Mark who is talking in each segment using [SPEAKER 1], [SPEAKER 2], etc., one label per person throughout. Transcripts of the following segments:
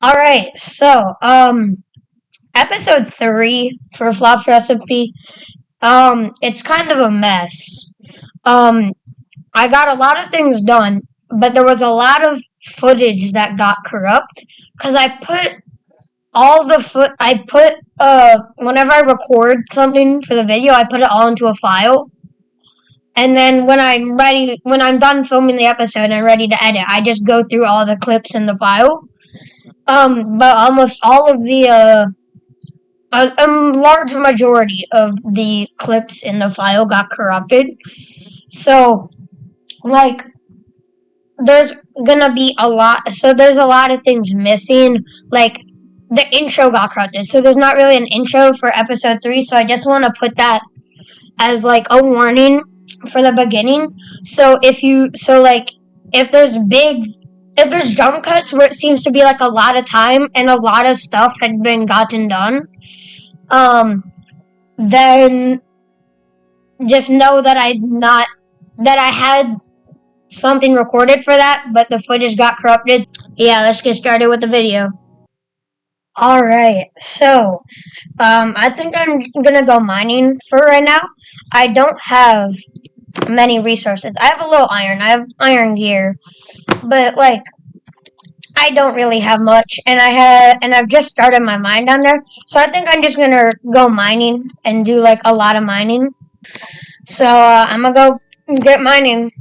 [SPEAKER 1] Alright, so, episode 3 for Flopster Smp, it's kind of a mess. Um, I got a lot of things done, but there was a lot of footage that got corrupt, because I put whenever I record something for the video, I put it all into a file, and then when I'm done filming the episode and ready to edit, I just go through all the clips in the file. But almost all of a large majority of the clips in the file got corrupted. So, like, there's gonna be a lot. So, there's a lot of things missing. Like, the intro got corrupted. So, there's not really an intro for episode 3. So, I just want to put that as, like, a warning for the beginning. So, if there's jump cuts where it seems to be like a lot of time and a lot of stuff had been gotten done, then just know that I had something recorded for that, but the footage got corrupted. Yeah, let's get started with the video. Alright, so, I think I'm gonna go mining for right now. I don't have many resources. I have a little iron. I have iron gear, but, like, I don't really have much, and I've just started my mine down there, so I think I'm just gonna go mining and do like a lot of mining. So I'm gonna go get mining.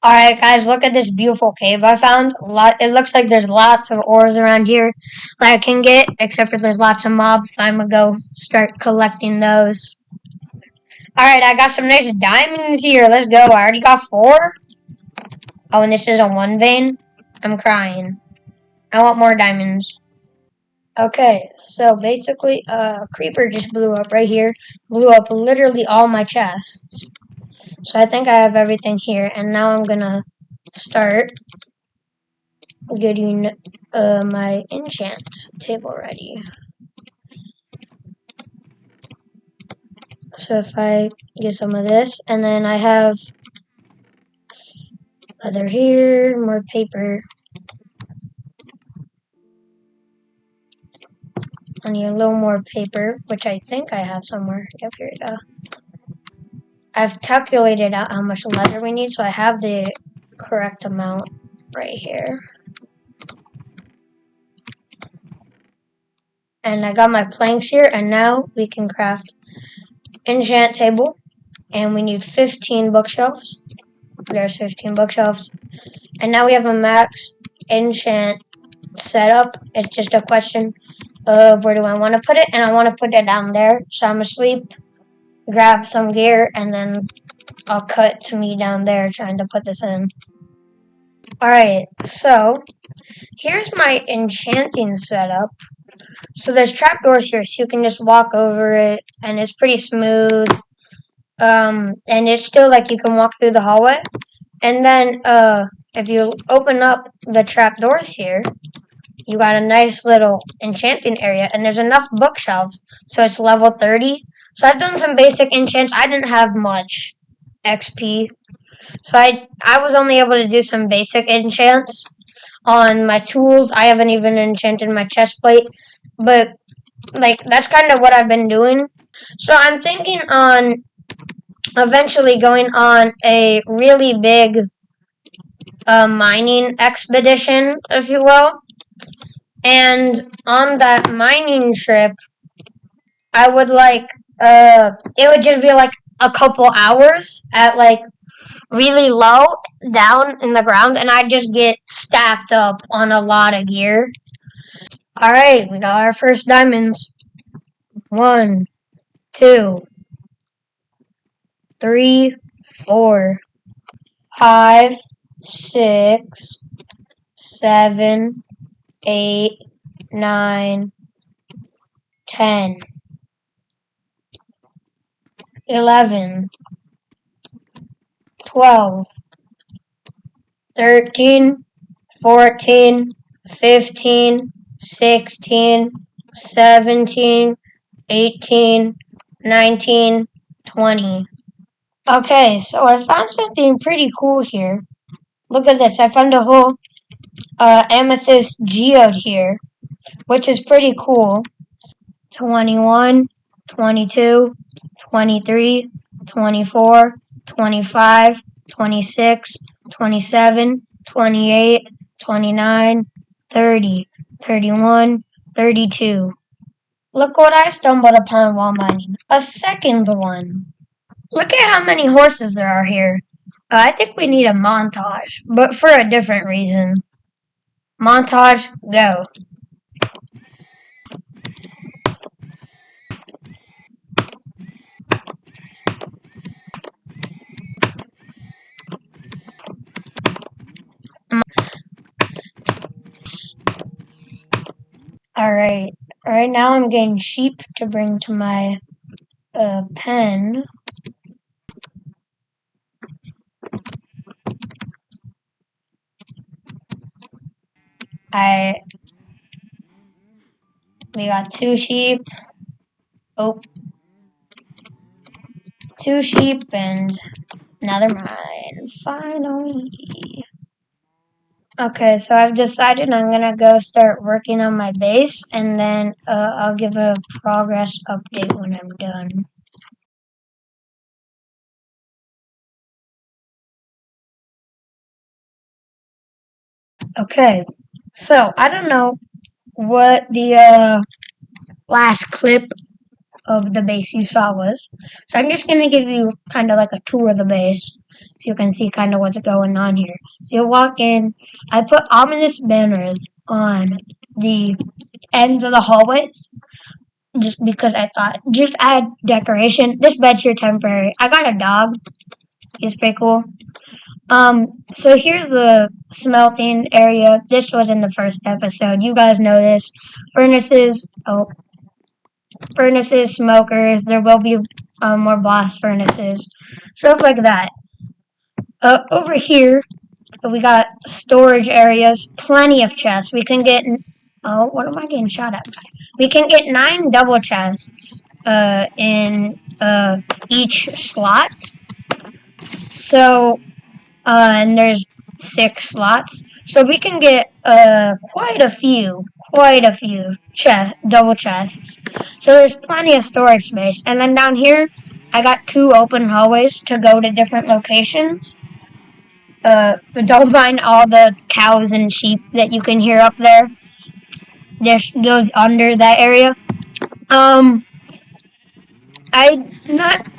[SPEAKER 1] All right, guys, look at this beautiful cave I found. It looks like there's lots of ores around here that I can get, except for there's lots of mobs. So I'm gonna go start collecting those. All right, I got some nice diamonds here. Let's go. I already got 4. Oh, and this is a 1 vein. I'm crying. I want more diamonds. Okay, so basically, a creeper just blew up right here. Blew up literally all my chests. So I think I have everything here, and now I'm gonna start getting my enchant table ready. So if I get some of this, and then I have leather here, more paper. I need a little more paper, which I think I have somewhere. Yep, here we go. I've calculated out how much leather we need, so I have the correct amount right here. And I got my planks here, and now we can craft enchant table. And we need 15 bookshelves. There's 15 bookshelves. And now we have a max enchant setup. It's just a question of where do I want to put it, and I want to put it down there. So I'm asleep, grab some gear, and then I'll cut to me down there trying to put this in. Alright, so here's my enchanting setup. So there's trapdoors here, so you can just walk over it, and it's pretty smooth. And it's still like you can walk through the hallway. And then if you open up the trapdoors here, you got a nice little enchanting area, and there's enough bookshelves, so it's level 30. So I've done some basic enchants. I didn't have much XP, so I was only able to do some basic enchants on my tools. I haven't even enchanted my chest plate, but like that's kind of what I've been doing. So I'm thinking on eventually going on a really big mining expedition, if you will. And on that mining trip, I would it would just be like a couple hours at like really low down in the ground, and I'd just get stacked up on a lot of gear. Alright, we got our first diamonds. 1, 2, 3, 4, 5, 6, 7, 8, 9, 10, 11, 12, 13, 14, 15, 16, 17, 18, 19, 20. Okay, so I found something pretty cool here. Look at this. I found a hole amethyst geode here, which is pretty cool. 21, 22, 23, 24, 25, 26, 27, 28, 29, 30, 31, 32. Look what I stumbled upon while mining. A second one. Look at how many horses there are here. I think we need a montage, but for a different reason. Montage, go. Alright. Right now I'm getting sheep to bring to my pen. We got 2 sheep. Oh. 2 sheep and another mine. Finally. Okay, so I've decided I'm gonna go start working on my base, and then I'll give a progress update when I'm done. Okay, so I don't know what the last clip of the base you saw was, so I'm just gonna give you kind of like a tour of the base, so you can see kind of what's going on here. So you walk in. I put ominous banners on the ends of the hallways, just because I thought, just add decoration. This bed's here temporary. I got a dog. He's pretty cool. So here's the smelting area. This was in the first episode. You guys know this. Furnaces, smokers. There will be more blast furnaces. Stuff like that. Over here, we got storage areas. Plenty of chests. We can get... Oh, what am I getting shot at by? We can get 9 double chests in each slot. So, and there's 6 slots. So we can get quite a few double chests. So there's plenty of storage space. And then down here, I got 2 open hallways to go to different locations. Don't mind all the cows and sheep that you can hear up there. This goes under that area. Oh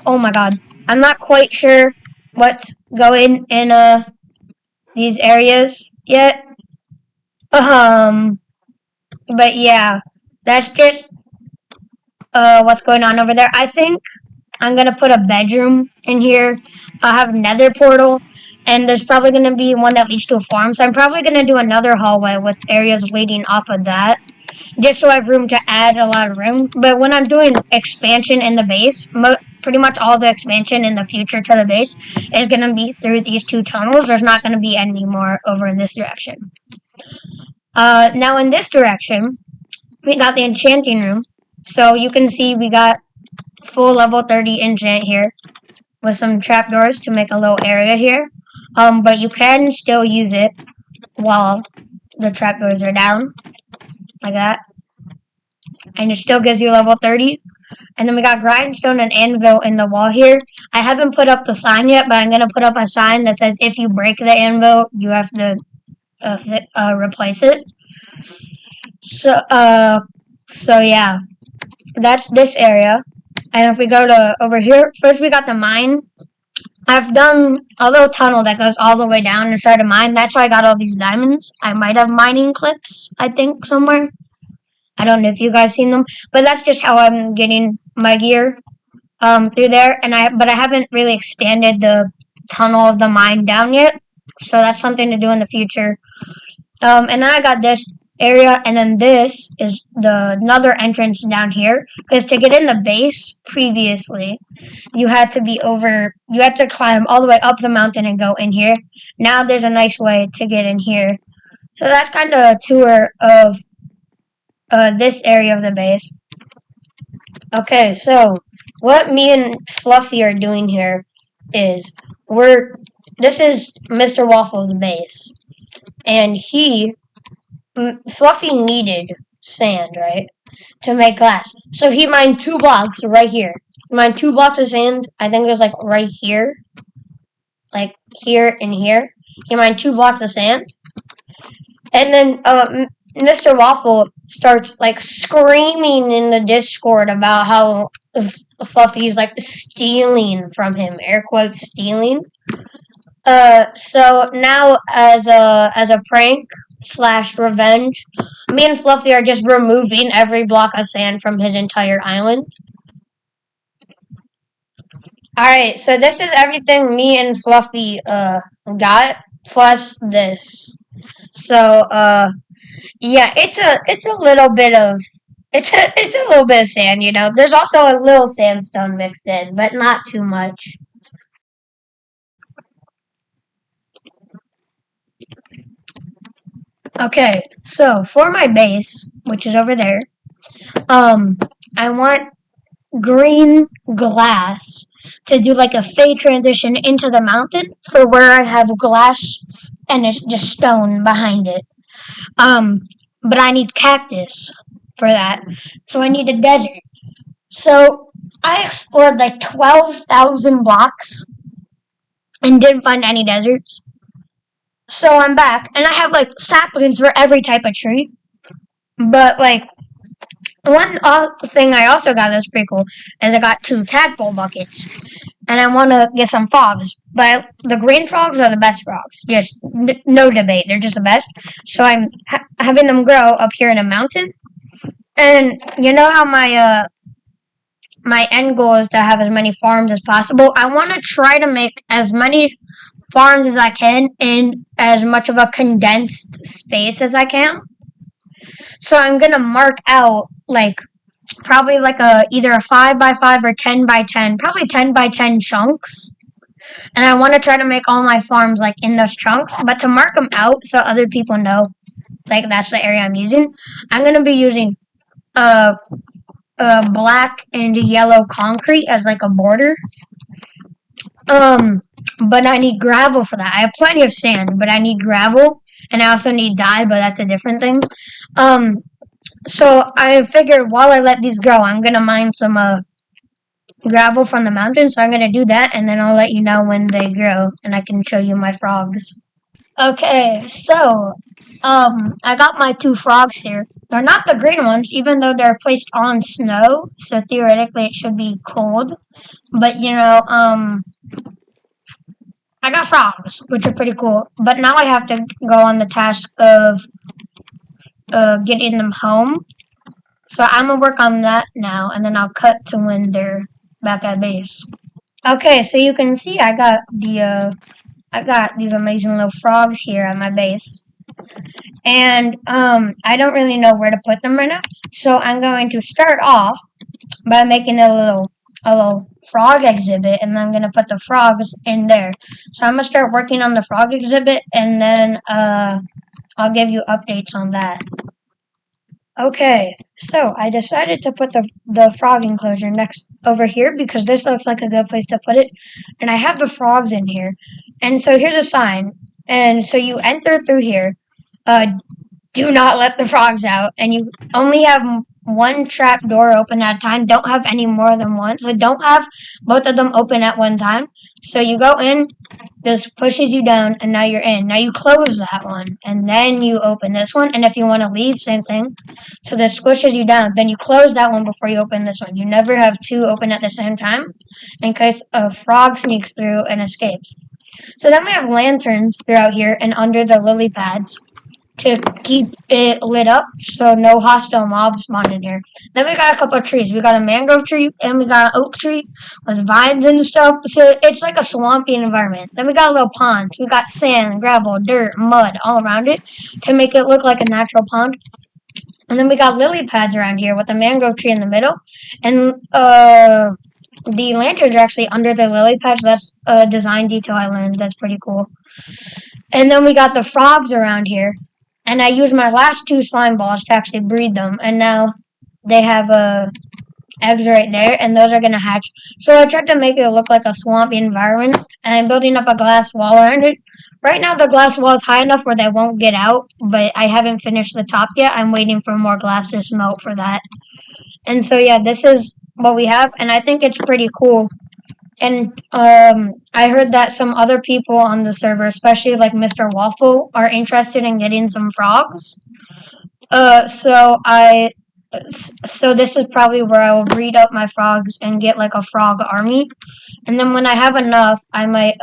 [SPEAKER 1] my god. I'm not quite sure what's going in these areas yet. But yeah, that's just what's going on over there. I think I'm gonna put a bedroom in here. I'll have a nether portal, and there's probably gonna be one that leads to a farm. So I'm probably gonna do another hallway with areas leading off of that, just so I have room to add a lot of rooms. But when I'm doing expansion in the base, pretty much all the expansion in the future to the base is going to be through these 2 tunnels. There's not going to be any more over in this direction. Now in this direction, we got the enchanting room. So you can see we got full level 30 enchant here with some trapdoors to make a little area here. But you can still use it while the trapdoors are down, like that. And it still gives you level 30. And then we got grindstone and anvil in the wall here. I haven't put up the sign yet, but I'm going to put up a sign that says if you break the anvil, you have to replace it. So yeah, that's this area. And if we go to over here, first we got the mine. I've done a little tunnel that goes all the way down inside a mine. That's why I got all these diamonds. I might have mining clips, I think, somewhere. I don't know if you guys seen them, but that's just how I'm getting my gear through there. But I haven't really expanded the tunnel of the mine down yet, so that's something to do in the future. And then I got this area, and then this is another entrance down here. Because to get in the base previously, you had to climb all the way up the mountain and go in here. Now there's a nice way to get in here. So that's kind of a tour of this area of the base. Okay, so what me and Fluffy are doing here is this is Mr. Waffle's base. and Fluffy needed sand, right, to make glass. So he mined 2 blocks right here. He mined 2 blocks of sand. I think it was like right here, like here and here. He mined 2 blocks of sand, and then Mr. Waffle starts like screaming in the Discord about how Fluffy's like stealing from him, air quotes stealing. So now as a prank / revenge, me and Fluffy are just removing every block of sand from his entire island. Alright, so this is everything me and Fluffy got plus this. So yeah, it's a little bit of it's a little bit of sand, you know. There's also a little sandstone mixed in, but not too much. Okay, so for my base, which is over there, I want green glass to do like a fade transition into the mountain for where I have glass and it's just stone behind it. But I need cactus for that, so I need a desert. So I explored like 12,000 blocks and didn't find any deserts. So I'm back, and I have like saplings for every type of tree. But like one thing I also got that's pretty cool is I got 2 tadpole buckets, and I want to get some frogs. But the green frogs are the best frogs, just no debate. They're just the best. So I'm having them grow up here in a mountain, and you know how my end goal is to have as many farms as possible. I want to try to make as many farms as I can in as much of a condensed space as I can. So I'm gonna mark out like probably like either a 5x5 or 10x10, probably 10x10 chunks. And I want to try to make all my farms like in those chunks, but to mark them out so other people know like that's the area I'm using, I'm gonna be using black and yellow concrete as like a border. But I need gravel for that. I have plenty of sand, but I need gravel, and I also need dye, but that's a different thing. So I figured while I let these grow, I'm gonna mine some gravel from the mountain. So I'm gonna do that, and then I'll let you know when they grow, and I can show you my frogs. Okay, so I got my 2 frogs here. They're not the green ones, even though they're placed on snow. So theoretically, it should be cold. But you know, I got frogs, which are pretty cool. But now I have to go on the task of getting them home. So I'm gonna work on that now, and then I'll cut to when they're back at base. Okay, so you can see I got these amazing little frogs here at my base. And I don't really know where to put them right now. So I'm going to start off by making a little frog exhibit, and then I'm gonna put the frogs in there. So I'm gonna start working on the frog exhibit, and then I'll give you updates on that. Okay, so I decided to put the frog enclosure next over here because this looks like a good place to put it. And I have the frogs in here. And so here's a sign. And so you enter through here. Do not let the frogs out. And you only have one trap door open at a time. Don't have any more than one. So don't have both of them open at one time. So you go in, this pushes you down, and now you're in. Now you close that one, and then you open this one. And if you want to leave, same thing. So this squishes you down. Then you close that one before you open this one. You never have 2 open at the same time in case a frog sneaks through and escapes. So then we have lanterns throughout here and under the lily pads to keep it lit up so no hostile mobs spawn in here. Then we got a couple of trees. We got a mangrove tree and we got an oak tree with vines and stuff. So it's like a swampy environment. Then we got little ponds. We got sand, gravel, dirt, mud all around it to make it look like a natural pond. And then we got lily pads around here with a mangrove tree in the middle. And the lanterns are actually under the lily pads. That's a design detail I learned. That's pretty cool. And then we got the frogs around here. And I used my last 2 slime balls to actually breed them. And now they have eggs right there, and those are gonna hatch. So I tried to make it look like a swampy environment, and I'm building up a glass wall around it. Right now, the glass wall is high enough where they won't get out, but I haven't finished the top yet. I'm waiting for more glass to smelt for that. And so, yeah, this is what we have, and I think it's pretty cool. And I heard that some other people on the server, especially like Mr. Waffle, are interested in getting some frogs. So this is probably where I will breed up my frogs and get like a frog army. And then when I have enough, I might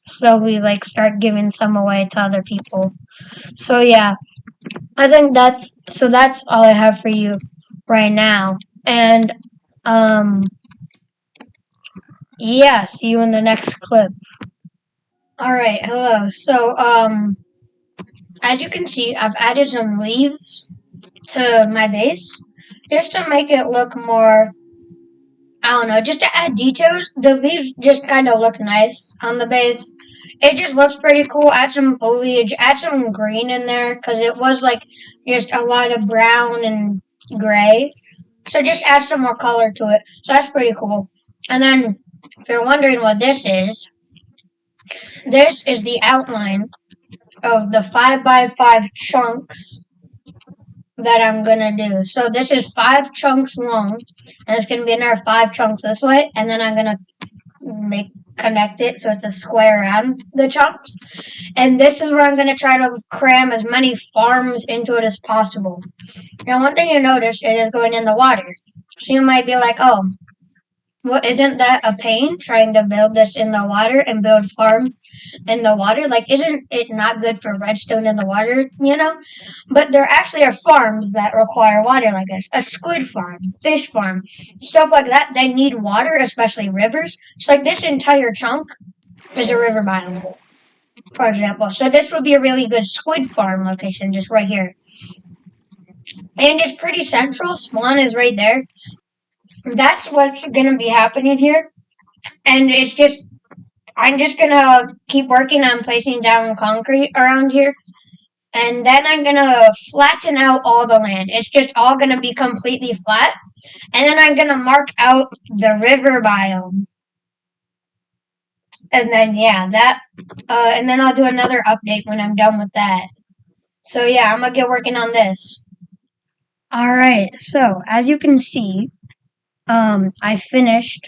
[SPEAKER 1] slowly like start giving some away to other people. So yeah, I think that's all I have for you right now. And yeah, see you in the next clip. Alright, hello. So as you can see, I've added some leaves to my base just to make it look more, I don't know, just to add details. The leaves just kind of look nice on the base. It just looks pretty cool. Add some foliage, add some green in there because it was like just a lot of brown and gray. So just add some more color to it. So that's pretty cool. And then if you're wondering what this is the outline of the 5x5 chunks that I'm gonna do. So this is 5 chunks long, and it's gonna be another 5 chunks this way, and then I'm gonna connect it so it's a square around the chunks. And this is where I'm gonna try to cram as many farms into it as possible. Now, one thing you notice is it's going in the water. So you might be like, oh, well, isn't that a pain trying to build this in the water and build farms in the water? Like, isn't it not good for redstone in the water, you know? But there actually are farms that require water like this. A squid farm, fish farm, stuff like that. They need water, especially rivers. It's like this entire chunk is a river biome, for example. So this would be a really good squid farm location, just right here. And it's pretty central. Spawn is right there. That's what's gonna be happening here. And it's just, I'm just gonna keep working on placing down concrete around here. And then I'm gonna flatten out all the land. It's just all gonna be completely flat. And then I'm gonna mark out the river biome. And then, yeah, and then I'll do another update when I'm done with that. So, yeah, I'm gonna get working on this. Alright, so, as you can see, I finished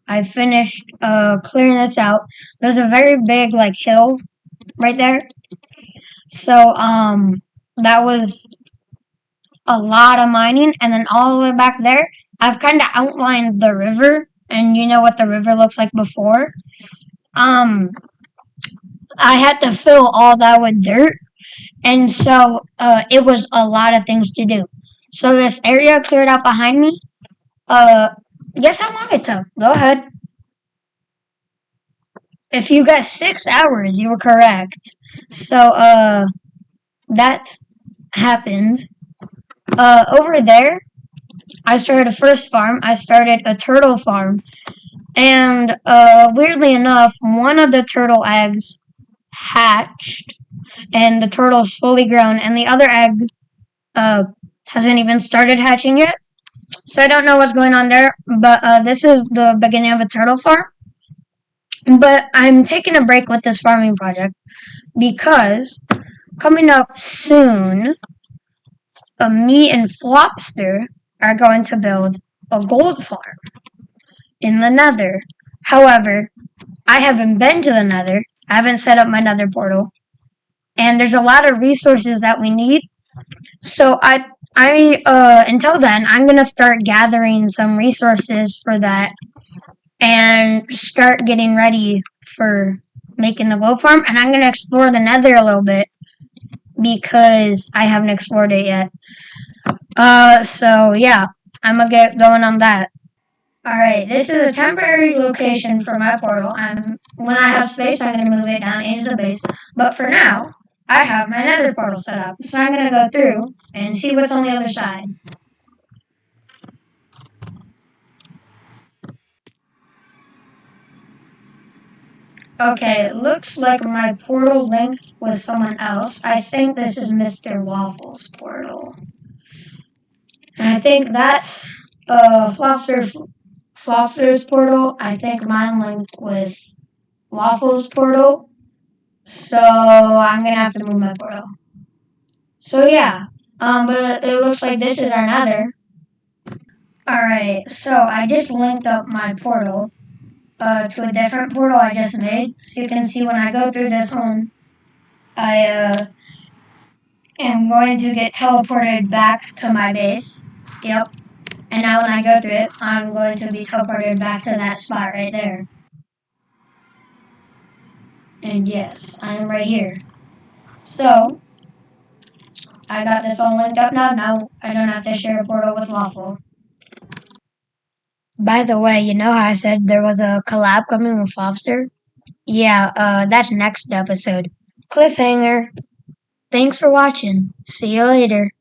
[SPEAKER 1] clearing this out. There's a very big like hill right there. So that was a lot of mining, and then all the way back there, I've kind of outlined the river, and you know what the river looks like before. I had to fill all that with dirt, and so it was a lot of things to do. So this area cleared out behind me. Guess how long it took? Go ahead. If you got 6 hours, you were correct. So, that happened. Over there, I started a first farm. I started a turtle farm. And, weirdly enough, one of the turtle eggs hatched. And the turtle's fully grown. And the other egg, hasn't even started hatching yet. So I don't know what's going on there, but this is the beginning of a turtle farm. But I'm taking a break with this farming project because coming up soon, me and Flopster are going to build a gold farm in the Nether. However, I haven't been to the Nether. I haven't set up my Nether portal. And there's a lot of resources that we need. So until then, I'm gonna start gathering some resources for that and start getting ready for making the gold farm. And I'm gonna explore the Nether a little bit because I haven't explored it yet. So yeah, I'm gonna get going on that. Alright, this is a temporary location for my portal. When I have space, I'm gonna move it down into the base. But for now, I have my Nether portal set up, so I'm gonna go through and see what's on the other side. Okay, it looks like my portal linked with someone else. I think this is Mr. Waffle's portal. And I think that's Flopster's portal. I think mine linked with Waffle's portal. So I'm gonna have to move my portal. So yeah. But it looks like this is our nether. Alright, so I just linked up my portal to a different portal I just made. So you can see when I go through this one, I am going to get teleported back to my base. Yep. And now when I go through it, I'm going to be teleported back to that spot right there. And yes, I am right here. So, I got this all linked up now. Now I don't have to share a portal with Waffle. By the way, you know how I said there was a collab coming with Flopster? Yeah, that's next episode. Cliffhanger. Thanks for watching. See you later.